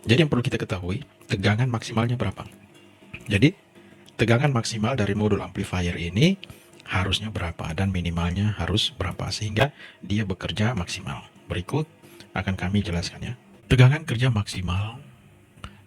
Jadi yang perlu kita ketahui, tegangan maksimalnya berapa. Jadi tegangan maksimal dari modul amplifier ini harusnya berapa dan minimalnya harus berapa sehingga dia bekerja maksimal. Berikut akan kami jelaskan ya. Tegangan kerja maksimal.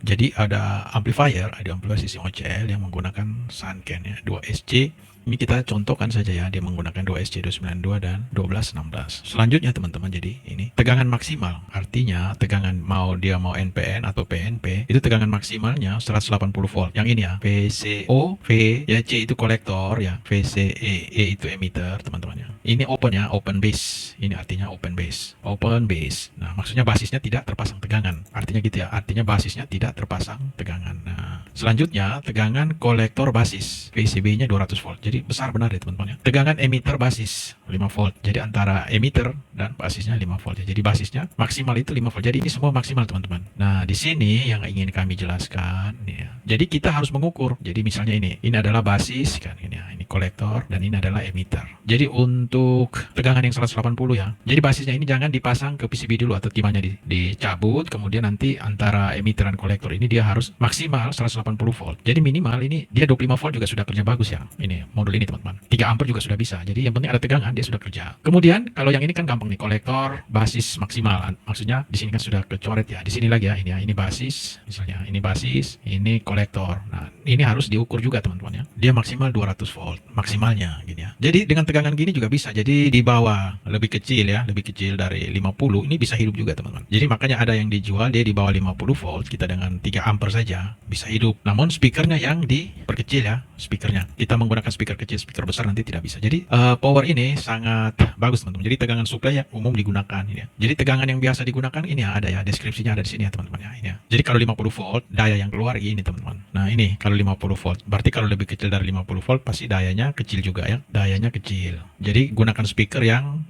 Jadi ada amplifier sistem OCL yang menggunakan Sanken ya, 2SC. Ini kita contohkan saja ya, dia menggunakan 2SC 292 dan 1216. Selanjutnya teman-teman, jadi ini tegangan maksimal. Artinya tegangan dia mau NPN atau PNP, itu tegangan maksimalnya 180 volt. Yang ini ya, VCO, V ya, C itu kolektor ya, VCE, E itu emitter teman-teman ya. Ini open ya, open base. Ini artinya open base. Open base. Nah, maksudnya basisnya tidak terpasang tegangan. Artinya gitu ya, artinya basisnya tidak terpasang tegangan. Nah, selanjutnya tegangan kolektor basis, VCB-nya 200 volt. Jadi besar benar ya teman-teman ya. Tegangan emitter basis 5 volt. Jadi antara emitter dan basisnya 5 volt ya. Jadi basisnya maksimal itu 5 volt. Jadi ini semua maksimal teman-teman. Nah, di sini yang ingin kami jelaskan ya. Jadi kita harus mengukur. Jadi misalnya ini adalah basis kan ini ya. Ini kolektor dan ini adalah emitter. Jadi untuk tegangan yang 180 ya. Jadi basisnya ini jangan dipasang ke PCB dulu atau timahnya dicabut, kemudian nanti antara emitter dan kolektor ini dia harus maksimal 180 volt. Jadi minimal ini dia 25 volt juga sudah kerja bagus ya. Ini modul ini teman-teman. 3 ampere juga sudah bisa. Jadi yang penting ada tegangan dia sudah kerja. Kemudian kalau yang ini kan gampang nih, kolektor basis maksimal. Maksudnya di sini kan sudah kecoret ya. Di sini lagi ya, ini basis, misalnya ini basis, ini kolektor. Nah, ini harus diukur juga teman-teman ya. Dia maksimal 200 volt maksimalnya gini ya. Jadi dengan tegangan gini juga bisa. Jadi di bawah lebih kecil ya, lebih kecil dari 50 ini bisa hidup juga teman-teman. Jadi makanya ada yang dijual dia di bawah 50 volt, kita dengan 3 ampere saja bisa hidup. Namun speakernya yang diperkecil ya, speakernya. Kita menggunakan speaker kecil, speaker besar nanti tidak bisa. Jadi power ini sangat bagus teman-teman. Jadi tegangan supply yang umum digunakan ini ya. Jadi tegangan yang biasa digunakan ini ya, ada ya, deskripsinya ada di sini ya teman-teman ya. Ini ya. Jadi kalau 50 volt daya yang keluar ini teman-teman. Nah ini kalau 50 volt, berarti kalau lebih kecil dari 50 volt pasti dayanya kecil juga ya. Dayanya kecil. Jadi gunakan speaker yang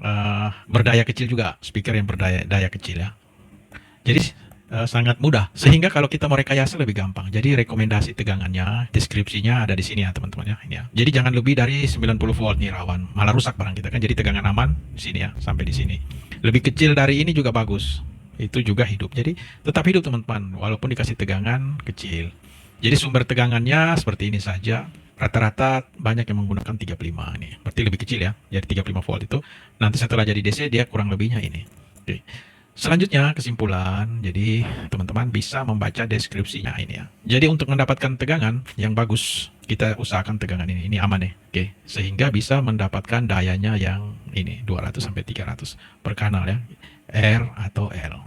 berdaya kecil juga, speaker yang berdaya kecil ya. Jadi sangat mudah, sehingga kalau kita mau rekayasa lebih gampang. Jadi rekomendasi tegangannya, deskripsinya ada di sini ya teman-teman ya. Ini ya. Jadi jangan lebih dari 90 volt nih rawan, malah rusak barang kita kan. Jadi tegangan aman di sini ya, sampai di sini. Lebih kecil dari ini juga bagus, itu juga hidup. Jadi tetap hidup teman-teman, walaupun dikasih tegangan kecil. Jadi sumber tegangannya seperti ini saja. Rata-rata banyak yang menggunakan 35 nih, berarti lebih kecil ya. Jadi 35 volt itu nanti setelah jadi DC dia kurang lebihnya ini. Oke. Selanjutnya kesimpulan, jadi teman-teman bisa membaca deskripsinya ini ya. Jadi untuk mendapatkan tegangan yang bagus, kita usahakan tegangan ini aman ya. Oke, sehingga bisa mendapatkan dayanya yang ini 200 sampai 300 per kanal ya, R atau L.